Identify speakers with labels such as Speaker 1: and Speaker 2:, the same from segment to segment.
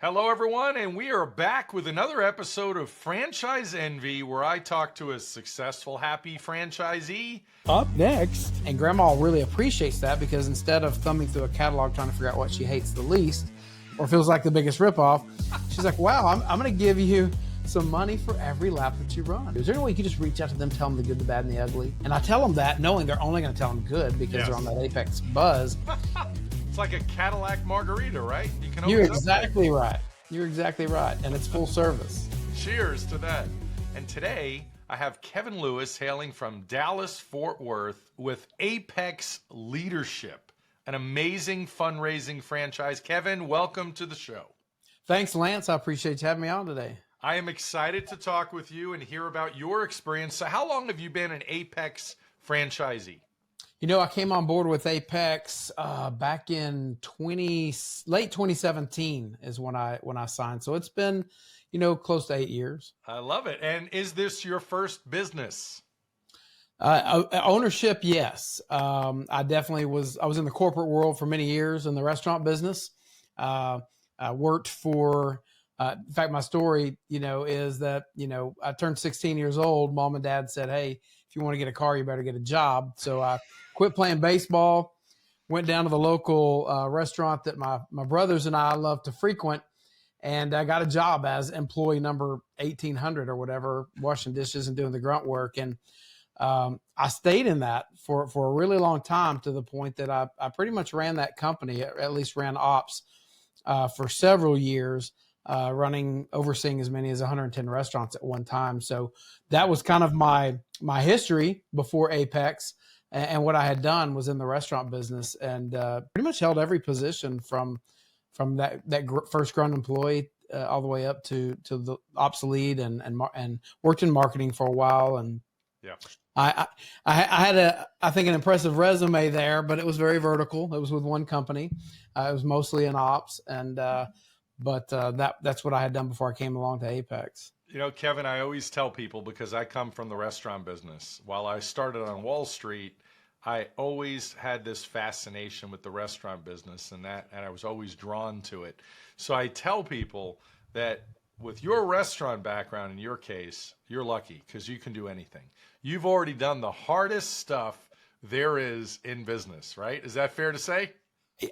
Speaker 1: Hello, everyone, and we are back with another episode of Franchise Envy, where I talk to a successful, happy franchisee.
Speaker 2: Up next, and Grandma really appreciates that because instead of thumbing through a catalog trying to figure out what she hates the least or feels like the biggest ripoff, she's like, wow, I'm going to give you some money for every lap that you run. Is there any way you could just reach out to them, tell them the good, the bad, and the ugly? And I tell them that knowing they're only going to tell them good because they're on that Apex buzz.
Speaker 1: It's like a Cadillac margarita, right? You can
Speaker 2: You're exactly right. You're exactly right. And it's full service.
Speaker 1: Cheers to that. And today I have Kevin Lewis hailing from Dallas, Fort Worth with Apex Leadership, an amazing fundraising franchise. Kevin, welcome to the show.
Speaker 2: Thanks, Lance. I appreciate you having me on today.
Speaker 1: I am excited to talk with you and hear about your experience. So how long have you been an Apex franchisee?
Speaker 2: You know, I came on board with Apex back in late 2017 is when I signed. So it's been, close to 8 years.
Speaker 1: I love it. And is this your first business?
Speaker 2: Ownership, yes. I was in the corporate world for many years in the restaurant business. I worked for, in fact, my story, is that, I turned 16 years old. Mom and dad said, hey, if you want to get a car, you better get a job. So I quit playing baseball, went down to the local restaurant that my brothers and I love to frequent, and I got a job as employee number 1800 or whatever, washing dishes and doing the grunt work. And I stayed in that for a really long time, to the point that I pretty much ran that company, at least ran ops for several years, overseeing as many as 110 restaurants at one time. So that was kind of my history before Apex. And what I had done was in the restaurant business, and pretty much held every position from that first grunt employee all the way up to the ops lead, and worked in marketing for a while. And
Speaker 1: yeah,
Speaker 2: I had I think an impressive resume there, but it was very vertical. It was with one company. It was mostly in ops, and that's what I had done before I came along to Apex.
Speaker 1: Kevin, I always tell people, because I come from the restaurant business. While I started on Wall Street, I always had this fascination with the restaurant business, and I was always drawn to it. So I tell people that with your restaurant background, in your case, you're lucky because you can do anything. You've already done the hardest stuff there is in business, right? Is that fair to say?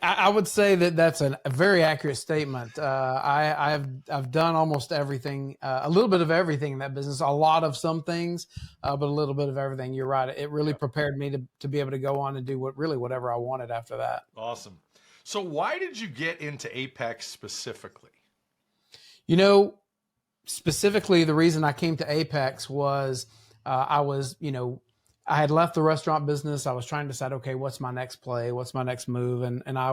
Speaker 2: I would say that that's a very accurate statement. I've done almost everything, a little bit of everything in that business, a lot of some things, but a little bit of everything. You're right. It really prepared me to be able to go on and do whatever I wanted after that.
Speaker 1: Awesome. So why did you get into Apex specifically?
Speaker 2: Specifically, the reason I came to Apex was I had left the restaurant business. I was trying to decide, okay, what's my next play? What's my next move? And I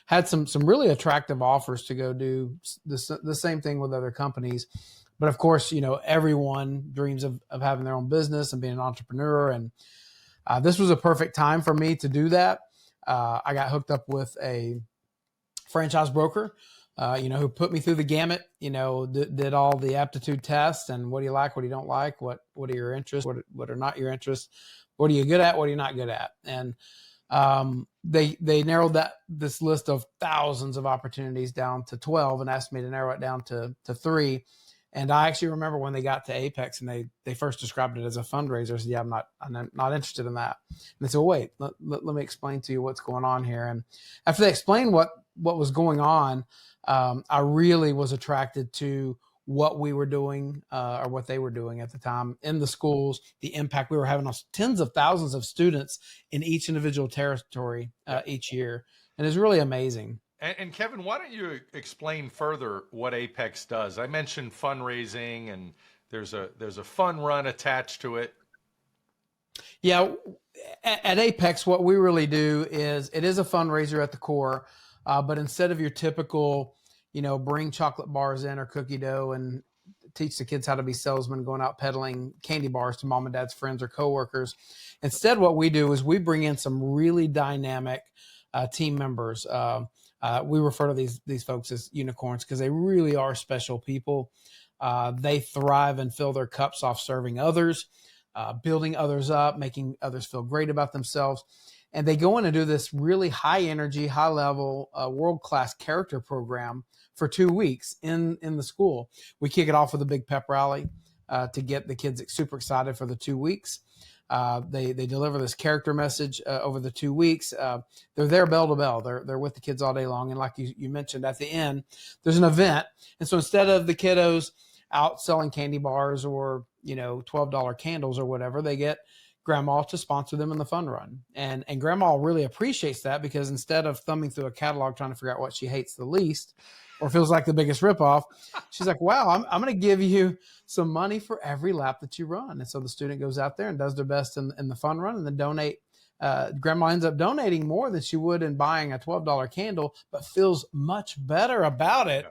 Speaker 2: had some really attractive offers to go do the same thing with other companies. But of course, everyone dreams of having their own business and being an entrepreneur. And this was a perfect time for me to do that. I got hooked up with a franchise broker, who put me through the gamut, did all the aptitude tests, and what do you like, what do you don't like, what are your interests, what are not your interests, what are you good at, what are you not good at. And they narrowed this list of thousands of opportunities down to 12 and asked me to narrow it down to 3. And I actually remember when they got to Apex and they first described it as a fundraiser. I said, yeah, I'm not interested in that. And they said, well, wait, let me explain to you what's going on here. And after they explained what was going on, I really was attracted to what we were doing, or what they were doing at the time in the schools, the impact we were having on tens of thousands of students in each individual territory each year. And it's really amazing.
Speaker 1: And Kevin, why don't you explain further what Apex does? I mentioned fundraising, and there's a fun run attached to it.
Speaker 2: Yeah, at Apex, what we really do is it is a fundraiser at the core, but instead of your typical, bring chocolate bars in or cookie dough and teach the kids how to be salesmen going out peddling candy bars to mom and dad's friends or coworkers, instead what we do is we bring in some really dynamic team members. We refer to these folks as unicorns because they really are special people. They thrive and fill their cups off serving others, building others up, making others feel great about themselves. and they go in and do this really high energy, high level, world-class character program for 2 weeks in the school. We kick it off with a big pep rally to get the kids super excited for the 2 weeks. They deliver this character message over the 2 weeks. They're there bell to bell. They're with the kids all day long. And like you mentioned, at the end, there's an event. And so instead of the kiddos out selling candy bars or, $12 candles or whatever, they get grandma to sponsor them in the fun run. And grandma really appreciates that, because instead of thumbing through a catalog trying to figure out what she hates the least or feels like the biggest ripoff, she's like, wow, I'm going to give you some money for every lap that you run. And so the student goes out there and does their best in the fun run, and then donate. Grandma ends up donating more than she would in buying a $12 candle, but feels much better about it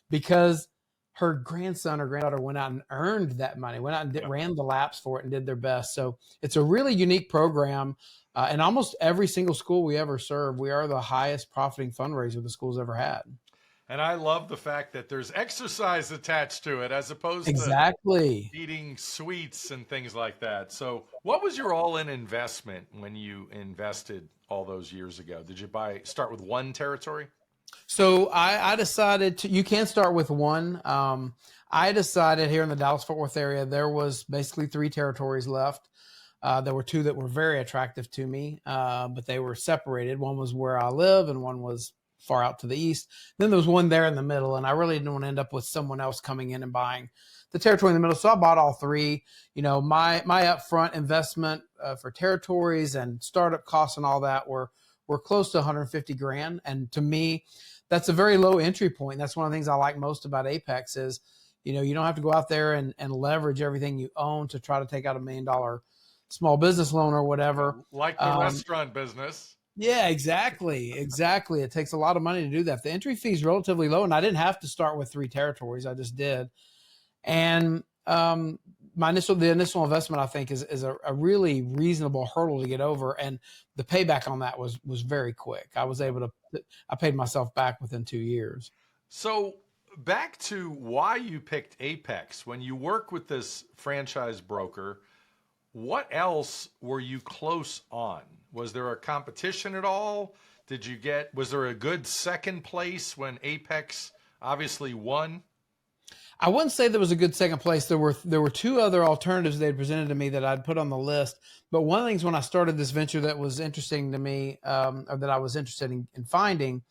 Speaker 2: because her grandson or granddaughter went out and earned that money, went out and ran the laps for it and did their best. So it's a really unique program. And almost every single school we ever serve, we are the highest profiting fundraiser the school's ever had.
Speaker 1: And I love the fact that there's exercise attached to it as opposed
Speaker 2: to
Speaker 1: eating sweets and things like that. So what was your all-in investment when you invested all those years ago? Did you start with one territory?
Speaker 2: So I decided you can start with one. I decided here in the Dallas-Fort Worth area, there was basically 3 territories left. There were 2 that were very attractive to me, but they were separated. One was where I live and one was far out to the east. Then there was one there in the middle, and I really didn't want to end up with someone else coming in and buying the territory in the middle. So I bought all 3. My upfront investment for territories and startup costs and all that were close to $150,000. And to me, that's a very low entry point. That's one of the things I like most about Apex is, you don't have to go out there and leverage everything you own to try to take out $1 million small business loan or whatever.
Speaker 1: Like the restaurant business.
Speaker 2: Yeah, exactly. It takes a lot of money to do that. The entry fee is relatively low, and I didn't have to start with 3 territories. I just did. And the initial investment, I think, is a really reasonable hurdle to get over, and the payback on that was very quick. I paid myself back within 2 years.
Speaker 1: So back to why you picked Apex. When you work with this franchise broker, what else were you close on? Was there a competition at all? Was there a good second place when Apex obviously won?
Speaker 2: I wouldn't say there was a good second place. There were 2 other alternatives they had presented to me that I'd put on the list. But one of the things when I started this venture that was interesting to me, or that I was interested in finding,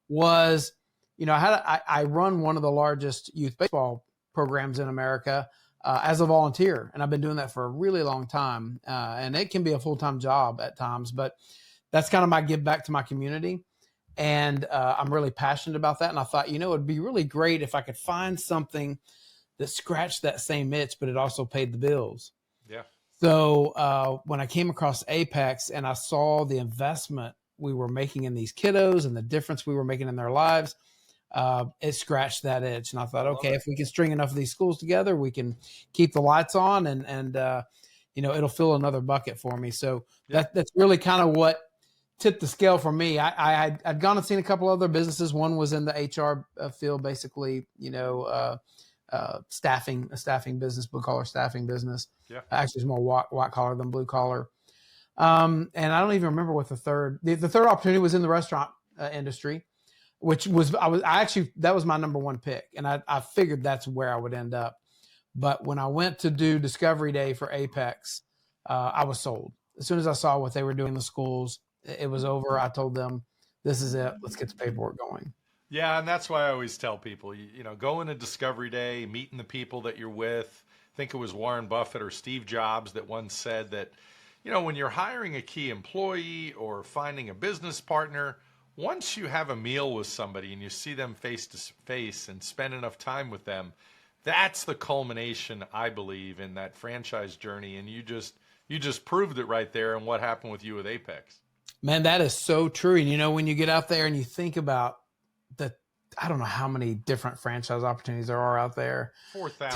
Speaker 2: was, I run one of the largest youth baseball programs in America as a volunteer, and I've been doing that for a really long time. And it can be a full-time job at times, but that's kind of my give back to my community. And I'm really passionate about that. And I thought, it'd be really great if I could find something that scratched that same itch, but it also paid the bills.
Speaker 1: Yeah.
Speaker 2: So when I came across Apex and I saw the investment we were making in these kiddos and the difference we were making in their lives, it scratched that itch. And I thought, okay, if we can string enough of these schools together, we can keep the lights on and it'll fill another bucket for me. So that's really kind of what tipped the scale for me. I'd gone and seen a couple other businesses. One was in the HR field, basically, a staffing business, blue collar staffing business.
Speaker 1: Yeah.
Speaker 2: Actually, it's more white collar than blue collar. And I don't even remember what the third opportunity was in the restaurant industry, which was, that was my number 1 pick. And I figured that's where I would end up. But when I went to do Discovery Day for Apex, I was sold. As soon as I saw what they were doing in the schools, it was over. I told them, this is it. Let's get the paperwork going.
Speaker 1: Yeah, and that's why I always tell people, going to Discovery Day, meeting the people that you're with. I think it was Warren Buffett or Steve Jobs that once said that, when you're hiring a key employee or finding a business partner, once you have a meal with somebody and you see them face to face and spend enough time with them, that's the culmination, I believe, in that franchise journey. And you just proved it right there. And what happened with you with Apex?
Speaker 2: Man, that is so true. And when you get out there and you think about I don't know how many different franchise opportunities there are out there.
Speaker 1: 4,000.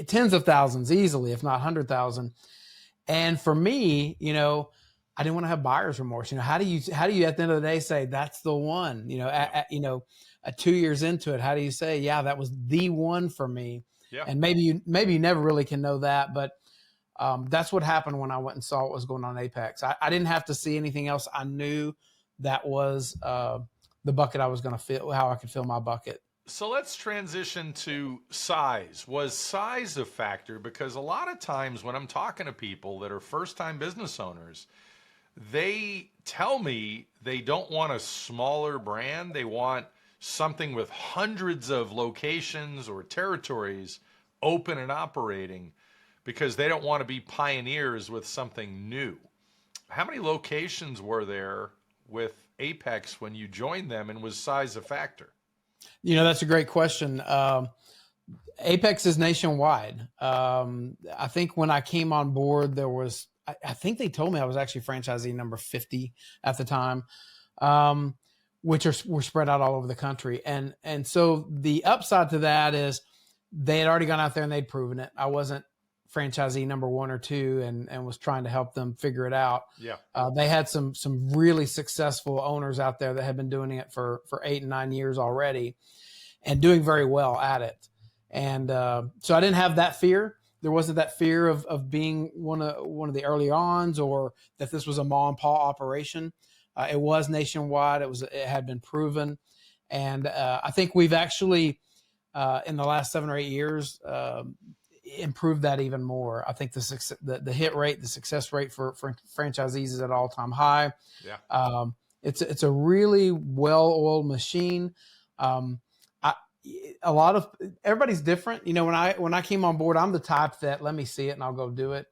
Speaker 2: Tens of thousands easily, if not 100,000. And for me, I didn't want to have buyer's remorse. How do you at the end of the day say that's the one? 2 years into it, how do you say, yeah, that was the one for me?
Speaker 1: Yeah.
Speaker 2: And maybe you never really can know that, but That's what happened when I went and saw what was going on in Apex. I didn't have to see anything else. I knew that was the bucket I was going to fill, how I could fill my bucket.
Speaker 1: So let's transition to size. Was size a factor? Because a lot of times when I'm talking to people that are first-time business owners, they tell me they don't want a smaller brand. They want something with hundreds of locations or territories open and operating because they don't want to be pioneers with something new. How many locations were there with Apex when you joined them, and was size a factor?
Speaker 2: That's a great question. Apex is nationwide. I think when I came on board, there was, I think they told me I was actually franchisee number 50 at the time, which were spread out all over the country. And so the upside to that is they had already gone out there and they'd proven it. I wasn't franchisee number 1 or 2 and was trying to help them figure it out.
Speaker 1: Yeah.
Speaker 2: They had some really successful owners out there that had been doing it for 8 and 9 years already and doing very well at it. And so I didn't have that fear. There wasn't that fear of being one of the early ons, or that this was a mom and pop operation. It was nationwide. It had been proven. And I think we've actually, in the last 7 or 8 years, improved that even more. I think the hit rate, the success rate for franchisees is at all-time high.
Speaker 1: Yeah.
Speaker 2: It's a really well-oiled machine. A lot of everybody's different. When I came on board, I'm the type that let me see it and I'll go do it.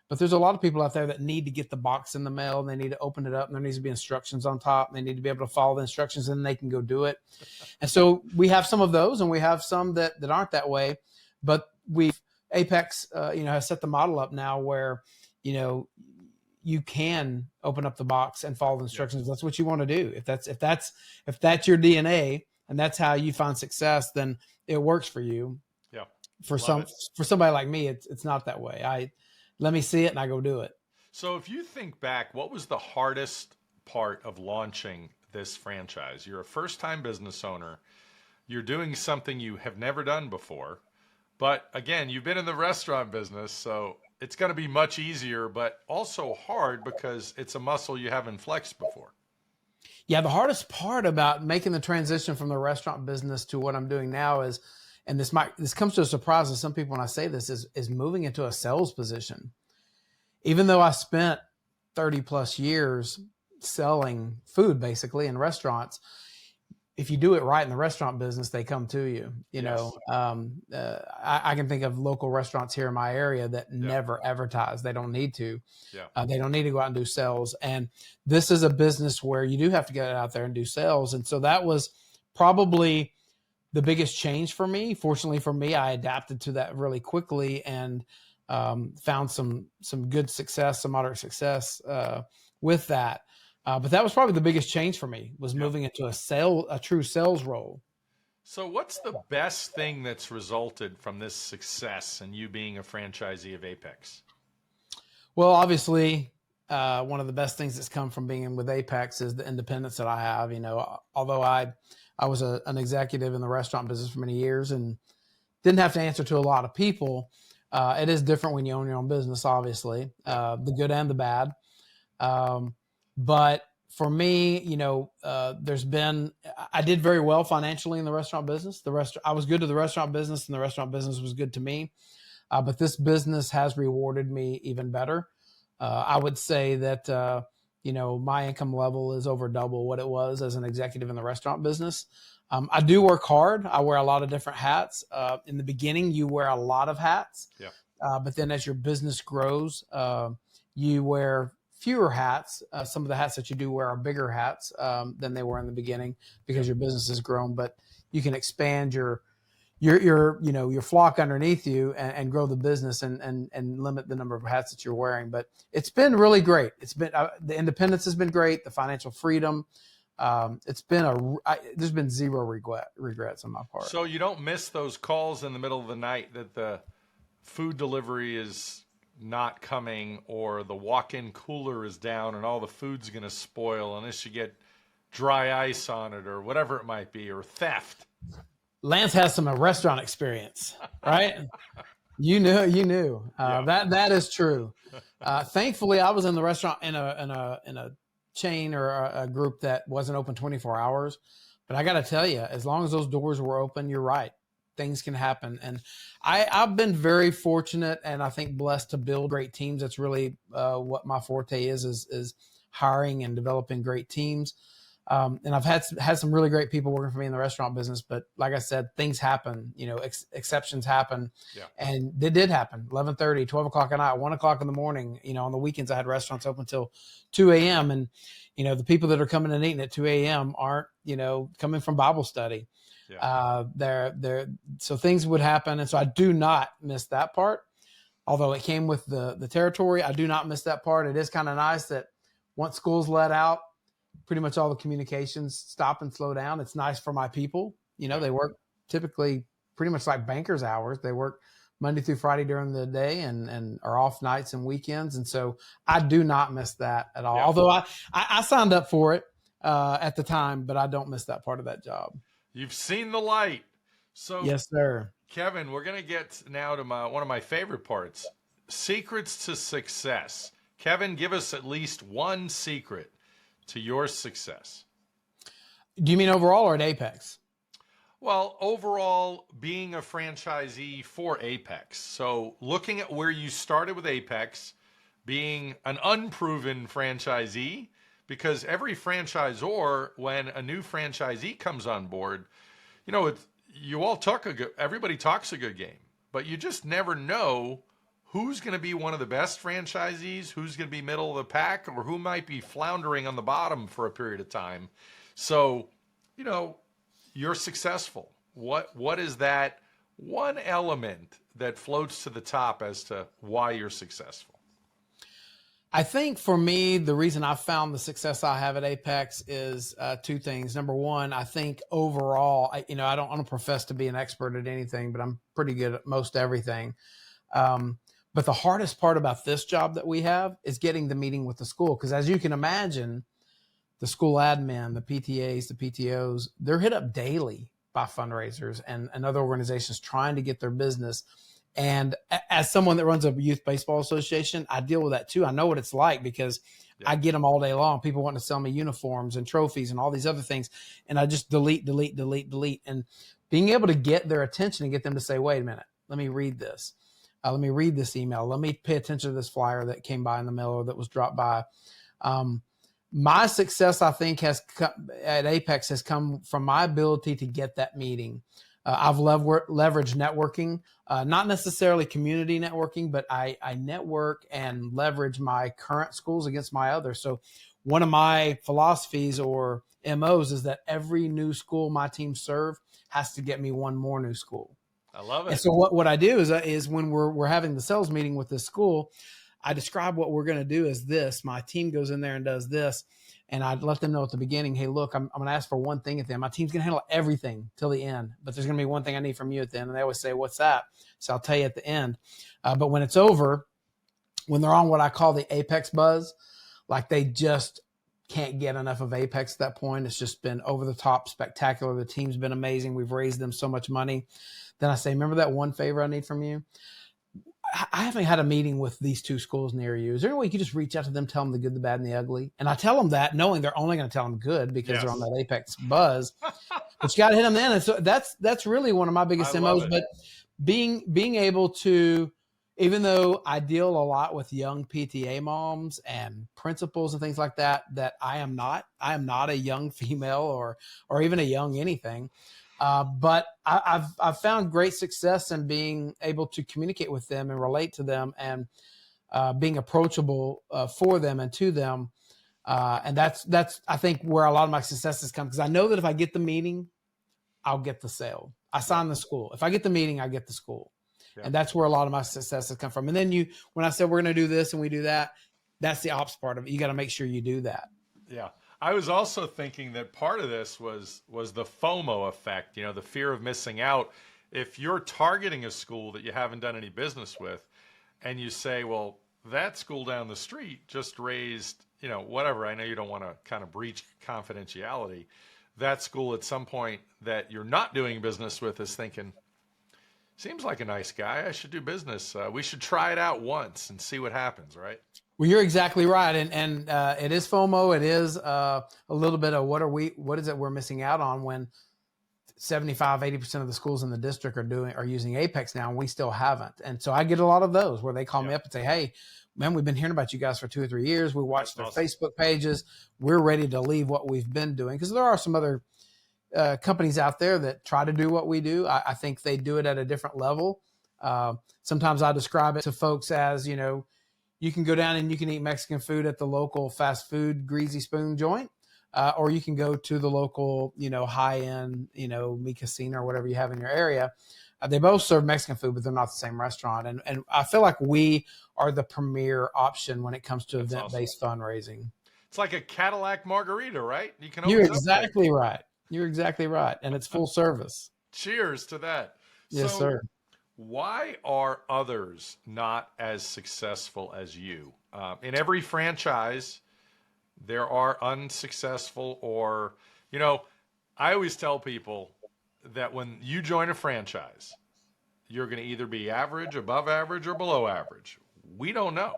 Speaker 2: But there's a lot of people out there that need to get the box in the mail, and they need to open it up, and there needs to be instructions on top, and they need to be able to follow the instructions, and then they can go do it. And so we have some of those, and we have some that aren't that way. But Apex, has set the model up now where, you can open up the box and follow the instructions. That's what you want to do. If that's your DNA and that's how you find success, then it works for you.
Speaker 1: Yeah.
Speaker 2: For somebody like me, it's not that way. Let me see it and I go do it.
Speaker 1: So if you think back, what was the hardest part of launching this franchise? You're a first-time business owner. You're doing something you have never done before. But again, you've been in the restaurant business, so it's going to be much easier, but also hard because it's a muscle you haven't flexed before.
Speaker 2: Yeah, the hardest part about making the transition from the restaurant business to what I'm doing now is, and this comes to a surprise to some people when I say this, is moving into a sales position. Even though I spent 30 plus years selling food basically in restaurants, if you do it right in the restaurant business, they come to you. I can think of local restaurants here in my area that never advertise. They don't need to.
Speaker 1: Yeah.
Speaker 2: They don't need to go out and do sales. And this is a business where you do have to get out there and do sales. And so that was probably the biggest change for me. Fortunately for me, I adapted to that really quickly and found some good success, some moderate success with that. But that was probably the biggest change for me, was moving into a true sales role.
Speaker 1: So what's the best thing that's resulted from this success and you being a franchisee of Apex?
Speaker 2: Well, obviously, one of the best things that's come from being with Apex is the independence that I have. Although I was an executive in the restaurant business for many years and didn't have to answer to a lot of people. It is different when you own your own business, obviously, the good and the bad. But for me, I did very well financially in the restaurant business. I was good to the restaurant business, and the restaurant business was good to me. But this business has rewarded me even better. I would say that, my income level is over double what it was as an executive in the restaurant business. I do work hard. I wear a lot of different hats. In the beginning, you wear a lot of hats.
Speaker 1: Yeah.
Speaker 2: But then as your business grows, you wear fewer hats. Some of the hats that you do wear are bigger hats than they were in the beginning because your business has grown. But you can expand your flock underneath you and grow the business and limit the number of hats that you're wearing. But it's been really great. It's been the independence has been great. The financial freedom. There's been zero regrets on my part.
Speaker 1: So you don't miss those calls in the middle of the night that the food delivery is not coming, or the walk-in cooler is down and all the food's going to spoil unless you get dry ice on it or whatever it might be, or theft.
Speaker 2: Lance has some restaurant experience, right? You knew.
Speaker 1: Yeah.
Speaker 2: That is true. Thankfully, I was in the restaurant in a chain or a group that wasn't open 24 hours. But I got to tell you, as long as those doors were open, you're right. Things can happen, and I've been very fortunate, and I think blessed to build great teams. That's really what my forte is hiring and developing great teams. And I've had some really great people working for me in the restaurant business, but like I said, things happen, exceptions happen.
Speaker 1: Yeah.
Speaker 2: And they did happen. 11:30, 12 o'clock at night, 1 o'clock in the morning, on the weekends, I had restaurants open until 2 a.m. And, the people that are coming and eating at 2 a.m. aren't, coming from Bible study.
Speaker 1: Yeah.
Speaker 2: So things would happen. And so I do not miss that part. Although it came with the territory, I do not miss that part. It is kind of nice that once school's let out, pretty much all the communications stop and slow down. It's nice for my people. They work typically pretty much like bankers hours. They work Monday through Friday during the day and are off nights and weekends. And so I do not miss that at all. Yeah. Although I signed up for it at the time, but I don't miss that part of that job.
Speaker 1: You've seen the light. So
Speaker 2: yes, sir.
Speaker 1: Kevin, we're going to get now to one of my favorite parts, secrets to success. Kevin, give us at least one secret to your success.
Speaker 2: Do you mean overall or at Apex?
Speaker 1: Well, overall, being a franchisee for Apex. So looking at where you started with Apex, being an unproven franchisee, because every franchisor, when a new franchisee comes on board, everybody talks a good game, but you just never know who's going to be one of the best franchisees, who's going to be middle of the pack, or who might be floundering on the bottom for a period of time. So, you're successful. What is that one element that floats to the top as to why you're successful?
Speaker 2: I think for me, the reason I found the success I have at Apex is two things. Number one, I think overall, I don't profess to be an expert at anything, but I'm pretty good at most everything. But the hardest part about this job that we have is getting the meeting with the school. Because as you can imagine, the school admin, the PTAs, the PTOs, they're hit up daily by fundraisers and other organizations trying to get their business. And as someone that runs a youth baseball association, I deal with that too. I know what it's like because I get them all day long. People want to sell me uniforms and trophies and all these other things. And I just delete. And being able to get their attention and get them to say, wait a minute, let me read this. Let me read this email. Let me pay attention to this flyer that came by in the mail or that was dropped by. My success, I think, at Apex has come from my ability to get that meeting. I've leveraged networking, not necessarily community networking, but I network and leverage my current schools against my others. So one of my philosophies or MOs is that every new school my team serve has to get me one more new school.
Speaker 1: I love it.
Speaker 2: And so what I do is when we're having the sales meeting with this school, I describe what we're going to do as this. My team goes in there and does this. And I'd let them know at the beginning, hey, look, I'm going to ask for one thing at the end. My team's going to handle everything till the end, but there's going to be one thing I need from you at the end. And they always say, what's that? So I'll tell you at the end. But when it's over, when they're on what I call the Apex buzz, like they just can't get enough of Apex at that point. It's just been over the top spectacular. The team's been amazing. We've raised them so much money. Then I say, remember that one favor I need from you? I haven't had a meeting with these two schools near you. Is there any way you could just reach out to them, tell them the good, the bad, and the ugly? And I tell them that knowing they're only going to tell them good because they're on that Apex buzz. But you got to hit them then. And so that's really one of my biggest MOs. But being able to, even though I deal a lot with young PTA moms and principals and things like that, that I am not a young female or even a young anything. But I've found great success in being able to communicate with them and relate to them and being approachable for them and to them. And that's I think where a lot of my successes come, because I know that if I get the meeting, I'll get the sale. I sign the school. If I get the meeting, I get the school. Yeah. And that's where a lot of my successes come from. And then when I said we're going to do this and we do that, that's the ops part of it. You got to make sure you do that.
Speaker 1: Yeah. I was also thinking that part of this was the FOMO effect, the fear of missing out. If you're targeting a school that you haven't done any business with and you say, well, that school down the street just raised, whatever. I know you don't want to kind of breach confidentiality. That school at some point that you're not doing business with is thinking, Seems like a nice guy. I should do business. We should try it out once and see what happens, right?
Speaker 2: Well, you're exactly right, and it is FOMO. It is a little bit of what is it we're missing out on when 75-80% of the schools in the district are using Apex now, and we still haven't. And so I get a lot of those where they call me up and say, "Hey, man, we've been hearing about you guys for 2 or 3 years. We watched their Facebook pages. We're ready to leave what we've been doing," because there are some other companies out there that try to do what we do. I think they do it at a different level. Sometimes I describe it to folks as, you can go down and you can eat Mexican food at the local fast food greasy spoon joint, or you can go to the local, high end, Mi Casino or whatever you have in your area. They both serve Mexican food, but they're not the same restaurant. And I feel like we are the premier option when it comes to event-based fundraising.
Speaker 1: It's like a Cadillac margarita, right?
Speaker 2: You're exactly right. You're exactly right. And it's full service.
Speaker 1: Cheers to that.
Speaker 2: Yes, sir.
Speaker 1: Why are others not as successful as you? In every franchise, there are unsuccessful or, I always tell people that when you join a franchise, you're going to either be average, above average, or below average. We don't know,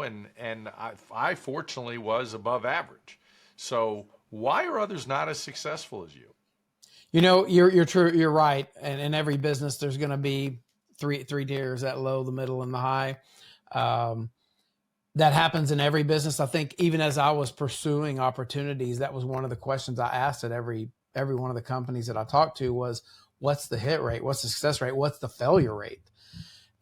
Speaker 1: and I fortunately was above average. So why are others not as successful as you?
Speaker 2: You're true. You're right. And in every business, there's going to be three tiers: that low, the middle, and the high. That happens in every business. I think even as I was pursuing opportunities, that was one of the questions I asked at every one of the companies that I talked to was, what's the hit rate? What's the success rate? What's the failure rate?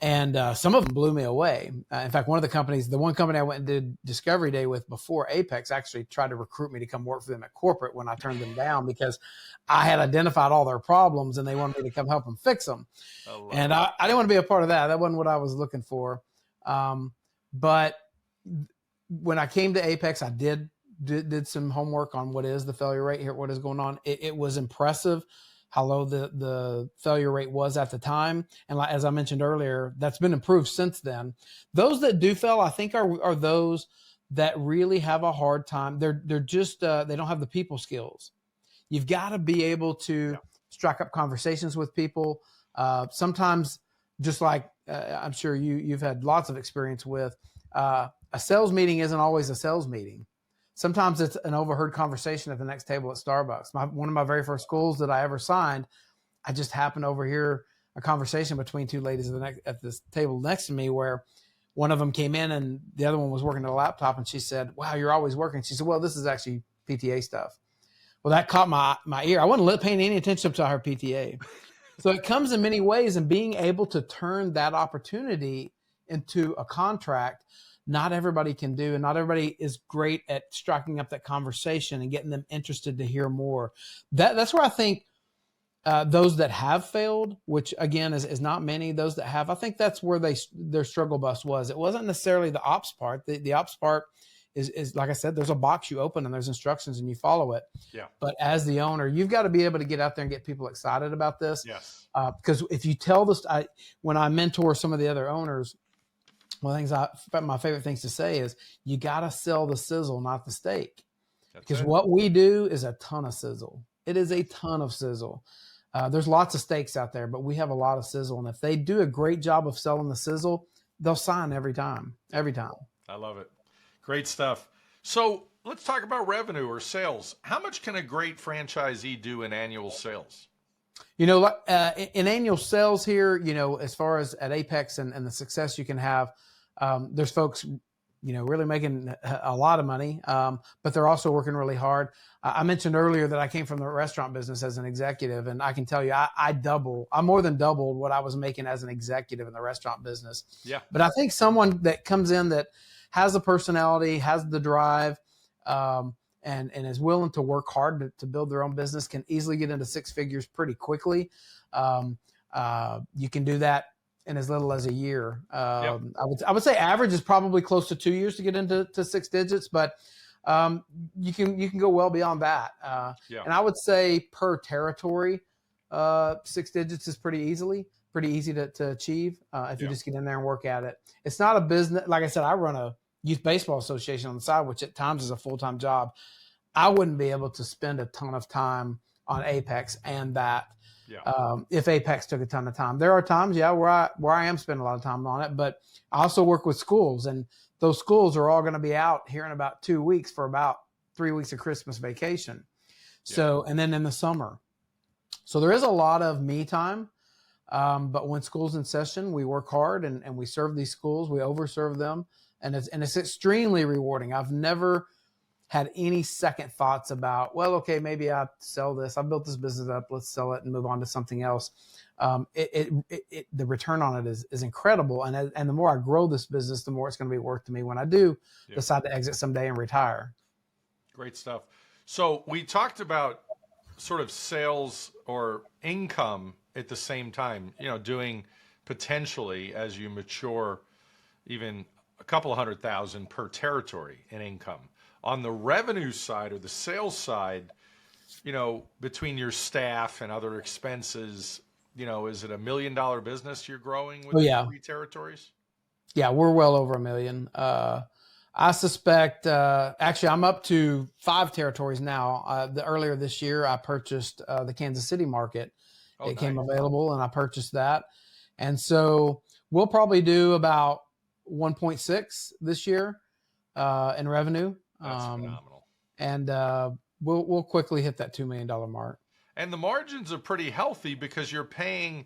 Speaker 2: And some of them blew me away. In fact, the one company I went and did Discovery Day with before Apex actually tried to recruit me to come work for them at corporate when I turned them down because I had identified all their problems and they wanted me to come help them fix them. And I didn't want to be a part of that. That wasn't what I was looking for. But when I came to Apex, I did some homework on what is the failure rate here, what is going on. It was impressive how low the failure rate was at the time. And as I mentioned earlier, that's been improved since then. Those that do fail, I think are those that really have a hard time. They're just, they don't have the people skills. You've got to be able to strike up conversations with people. Sometimes just like, I'm sure you've had lots of experience with, a sales meeting isn't always a sales meeting. Sometimes it's an overheard conversation at the next table at Starbucks. One of my very first schools that I ever signed, I just happened to overhear a conversation between two ladies at this table next to me where one of them came in and the other one was working at a laptop, and she said, "Wow, you're always working." She said, "Well, this is actually PTA stuff." Well, that caught my ear. I wasn't paying any attention to her PTA. So it comes in many ways, and being able to turn that opportunity into a contract, not everybody can do, and not everybody is great at striking up that conversation and getting them interested to hear more. That's where I think those that have failed, which again is not many, those that have, I think that's where their struggle bus was. It wasn't necessarily the ops part. The ops part is like I said, there's a box you open and there's instructions and you follow it.
Speaker 1: Yeah.
Speaker 2: But as the owner, you've got to be able to get out there and get people excited about this.
Speaker 1: Yes.
Speaker 2: Because if you tell this, when I mentor some of the other owners, one of the things my favorite things to say is you got to sell the sizzle, not the steak. Because what we do is a ton of sizzle. It is a ton of sizzle. There's lots of steaks out there, but we have a lot of sizzle. And if they do a great job of selling the sizzle, they'll sign every time.
Speaker 1: I love it. Great stuff. So let's talk about revenue or sales. How much can a great franchisee do in annual sales?
Speaker 2: In annual sales here, as far as at Apex and the success you can have, there's folks, really making a lot of money, but they're also working really hard. I mentioned earlier that I came from the restaurant business as an executive, and I can tell you I more than doubled what I was making as an executive in the restaurant business.
Speaker 1: Yeah.
Speaker 2: But I think someone that comes in that has the personality, has the drive, and is willing to work hard to build their own business can easily get into six figures pretty quickly. You can do that in as little as a year. I would say average is probably close to 2 years to get into six digits, but you can go well beyond that. And I would say per territory, 6 digits is pretty easy to achieve if you just get in there and work at it. It's not a business. Like I said, I run a youth baseball association on the side, which at times is a full-time job. I wouldn't be able to spend a ton of time on Apex and that.
Speaker 1: Yeah.
Speaker 2: If Apex took a ton of time, there are times, yeah, where I am spending a lot of time on it, but I also work with schools, and those schools are all going to be out here in about 2 weeks for about 3 weeks of Christmas vacation.
Speaker 1: Yeah.
Speaker 2: So, and then in the summer. So there is a lot of me time. But when school's in session, we work hard and we serve these schools, we overserve them. And it's extremely rewarding. I've never had any second thoughts about, well, okay, maybe I sell this. I built this business up. Let's sell it and move on to something else. The return on it is incredible. And the more I grow this business, the more it's going to be worth to me when I do decide to exit someday and retire.
Speaker 1: Great stuff. So we talked about sort of sales or income at the same time, doing potentially, as you mature, even a couple of 100,000 per territory in income. On the revenue side or the sales side, between your staff and other expenses, is it $1 million business you're growing with the 3 territories?
Speaker 2: Yeah, we're well over $1 million. I suspect, actually, I'm up to 5 territories now. Earlier this year, I purchased the Kansas City market. It came available, and I purchased that. And so we'll probably do about 1.6 this year in revenue.
Speaker 1: That's phenomenal.
Speaker 2: And we'll quickly hit that $2 million mark.
Speaker 1: And the margins are pretty healthy because you're paying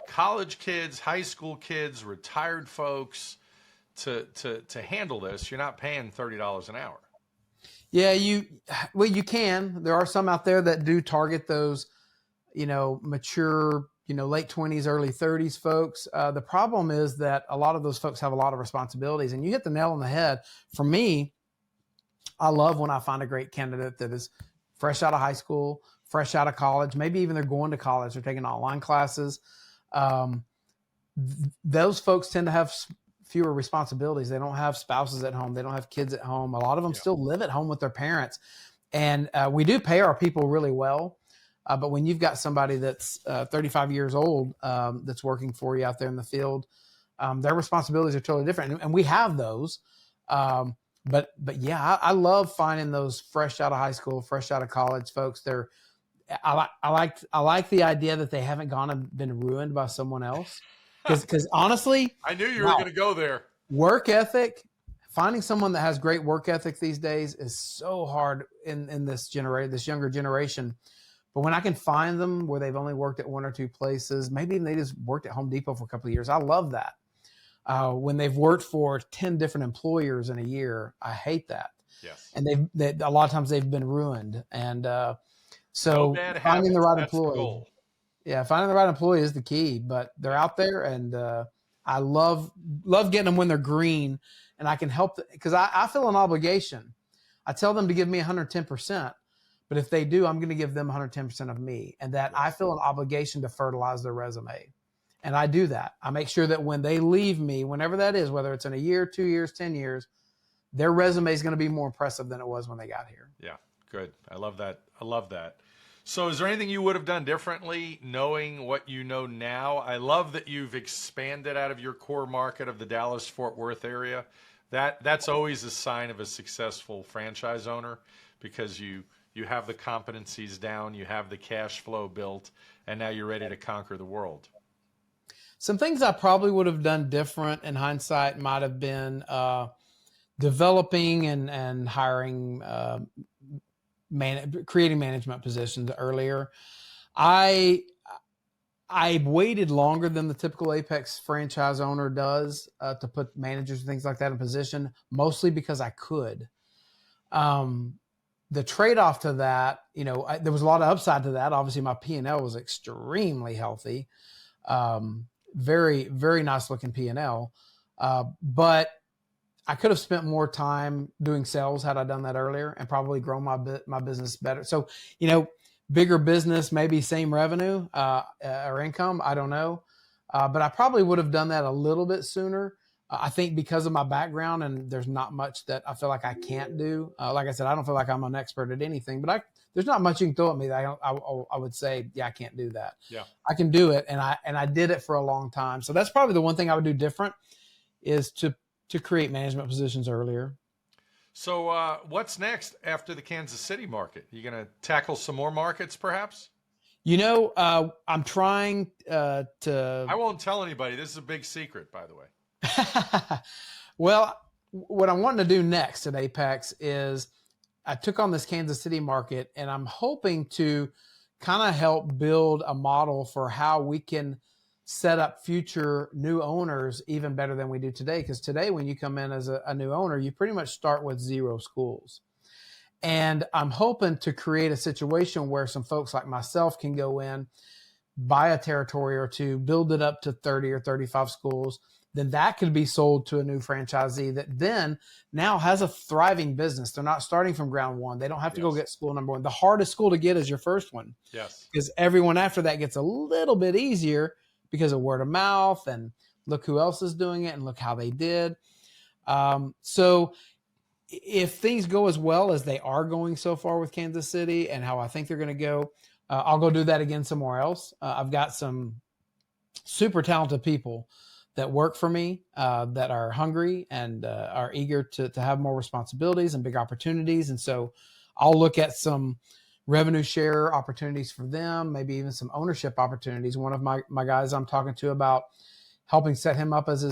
Speaker 1: college kids, high school kids, retired folks to handle this. You're not paying $30 an hour.
Speaker 2: Yeah, you can. There are some out there that do target those, mature, late 20s, early 30s folks. The problem is that a lot of those folks have a lot of responsibilities, and you hit the nail on the head. For me, I love when I find a great candidate that is fresh out of high school, fresh out of college, maybe even they're going to college, they're taking online classes. Those folks tend to have fewer responsibilities. They don't have spouses at home. They don't have kids at home. A lot of them still live at home with their parents. And we do pay our people really well. But when you've got somebody that's 35 years old that's working for you out there in the field, their responsibilities are totally different. And we have those. But yeah, I love finding those fresh out of high school, fresh out of college folks. I like the idea that they haven't gone and been ruined by someone else. Because honestly,
Speaker 1: I knew you were going to go there.
Speaker 2: Work ethic, finding someone that has great work ethic these days is so hard in this younger generation. But when I can find them where they've only worked at 1 or 2 places, maybe they just worked at Home Depot for a couple of years. I love that. When they've worked for 10 different employers in a year, I hate that.
Speaker 1: Yes.
Speaker 2: And a lot of times they've been ruined. And so finding the right employee. Yeah, finding the right employee is the key, but they're out there, and I love getting them when they're green, and I can help because I feel an obligation. I tell them to give me 110%, but if they do, I'm going to give them 110% of me, and that I feel an obligation to fertilize their resume. And I do that. I make sure that when they leave me, whenever that is, whether it's in a year, 2 years, 10 years, their resume is going to be more impressive than it was when they got here.
Speaker 1: Yeah, good. I love that. So is there anything you would have done differently knowing what you know now? I love that you've expanded out of your core market of the Dallas-Fort Worth area. That's always a sign of a successful franchise owner because you have the competencies down, you have the cash flow built, and now you're ready to conquer the world.
Speaker 2: Some things I probably would have done different in hindsight might have been developing and hiring creating management positions earlier. I waited longer than the typical Apex franchise owner does to put managers and things like that in position, mostly because I could. The trade-off to that, there was a lot of upside to that. Obviously, my P&L was extremely healthy, very, very nice looking P&L. But I could have spent more time doing sales had I done that earlier and probably grown my business better. So, bigger business, maybe same revenue or income, I don't know. But I probably would have done that a little bit sooner. I think because of my background and there's not much that I feel like I can't do. Like I said, I don't feel like I'm an expert at anything, but there's not much you can throw at me that I would say, yeah, I can't do that.
Speaker 1: Yeah,
Speaker 2: I can do it. And I did it for a long time. So that's probably the one thing I would do different is to create management positions earlier.
Speaker 1: So what's next after the Kansas City market? You going to tackle some more markets perhaps?
Speaker 2: I'm trying
Speaker 1: I
Speaker 2: to.
Speaker 1: won't tell anybody. This is a big secret, by the way.
Speaker 2: Well, what I'm wanting to do next at Apex is I took on this Kansas City market, and I'm hoping to kind of help build a model for how we can set up future new owners even better than we do today. Because today, when you come in as a new owner, you pretty much start with 0 schools. And I'm hoping to create a situation where some folks like myself can go in, buy a territory or two, build it up to 30 or 35 schools. Then that could be sold to a new franchisee that then now has a thriving business. They're not starting from ground one. They don't have to go get school number one. The hardest school to get is your first one.
Speaker 1: Yes.
Speaker 2: Because everyone after that gets a little bit easier because of word of mouth and look who else is doing it and look how they did. So if things go as well as they are going so far with Kansas City and how I think they're going to go, I'll go do that again somewhere else. I've got some super talented people that work for me that are hungry and are eager to have more responsibilities and big opportunities. And so I'll look at some revenue share opportunities for them, maybe even some ownership opportunities. One of my guys I'm talking to about helping set him up as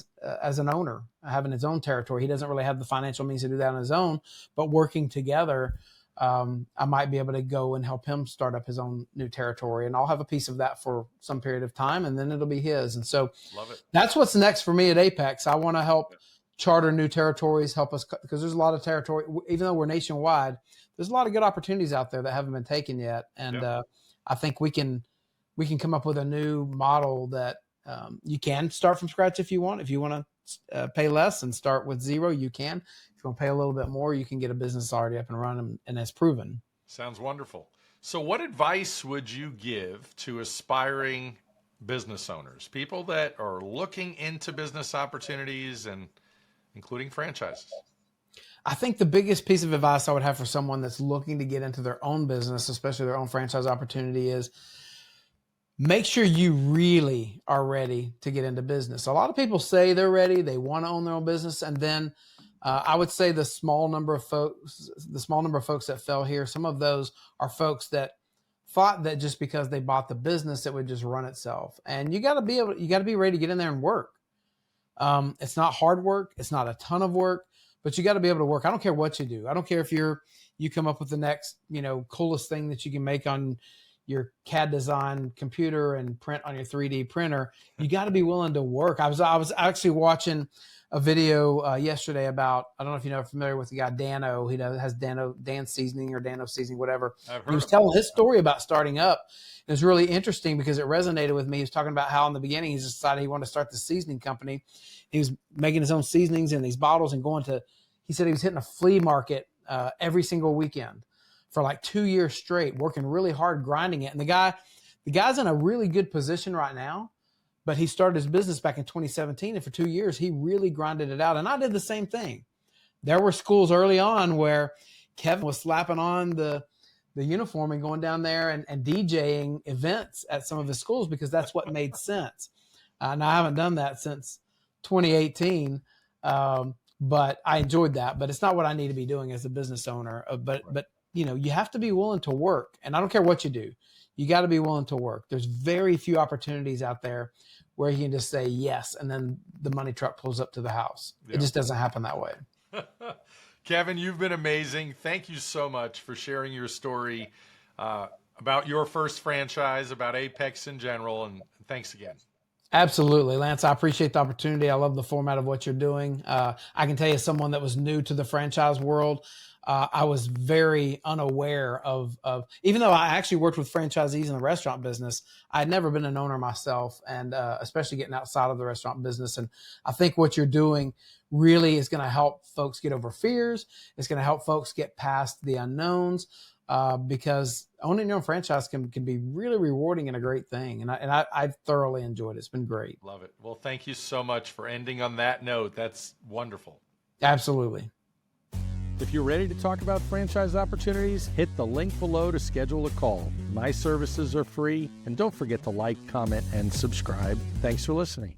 Speaker 2: an owner, having his own territory. He doesn't really have the financial means to do that on his own, but working together, I might be able to go and help him start up his own new territory, and I'll have a piece of that for some period of time, and then it'll be his. And so that's what's next for me at Apex. I want to help charter new territories, help us, because there's a lot of territory, even though we're nationwide, there's a lot of good opportunities out there that haven't been taken yet. And I think we can come up with a new model that you can start from scratch if you want. If you want to pay less and start with 0, you can. If you want to pay a little bit more, you can get a business already up and running, and it's proven.
Speaker 1: Sounds wonderful. So what advice would you give to aspiring business owners, people that are looking into business opportunities and including franchises?
Speaker 2: I think the biggest piece of advice I would have for someone that's looking to get into their own business, especially their own franchise opportunity, is make sure you really are ready to get into business. A lot of people say they're ready, they want to own their own business, and then I would say the small number of folks that fell here, some of those are folks that thought that just because they bought the business, it would just run itself. And you got to be ready to get in there and work. It's not hard work, it's not a ton of work, but you got to be able to work. I don't care what you do. I don't care if you come up with the next, coolest thing that you can make on your CAD design computer and print on your 3D printer. You got to be willing to work. I was actually watching a video yesterday about, I don't know if you're familiar with the guy Dano. He has Dan Seasoning or Dano Seasoning, whatever. He was telling his story about starting up. It was really interesting because it resonated with me. He was talking about how in the beginning he decided he wanted to start the seasoning company. He was making his own seasonings in these bottles and he said he was hitting a flea market every single weekend for like 2 years straight, working really hard, grinding it. And the guy's in a really good position right now, but he started his business back in 2017. And for 2 years, he really grinded it out. And I did the same thing. There were schools early on where Kevin was slapping on the uniform and going down there and DJing events at some of his schools because that's what made sense. And I haven't done that since 2018. But I enjoyed that, but it's not what I need to be doing as a business owner. But you have to be willing to work, and I don't care what you do. You got to be willing to work. There's very few opportunities out there where you can just say yes, and then the money truck pulls up to the house. Yeah. It just doesn't happen that way.
Speaker 1: Kevin, you've been amazing. Thank you so much for sharing your story about your first franchise, about Apex in general, and thanks again.
Speaker 2: Absolutely, Lance. I appreciate the opportunity. I love the format of what you're doing. I can tell you, as someone that was new to the franchise world, I was very unaware of, even though I actually worked with franchisees in the restaurant business, I had never been an owner myself, and especially getting outside of the restaurant business. And I think what you're doing really is going to help folks get over fears. It's going to help folks get past the unknowns. Because owning your own franchise can be really rewarding and a great thing. And I've thoroughly enjoyed it. It's been great.
Speaker 1: Love it. Well, thank you so much for ending on that note. That's wonderful.
Speaker 2: Absolutely.
Speaker 3: If you're ready to talk about franchise opportunities, hit the link below to schedule a call. My services are free. And don't forget to like, comment, and subscribe. Thanks for listening.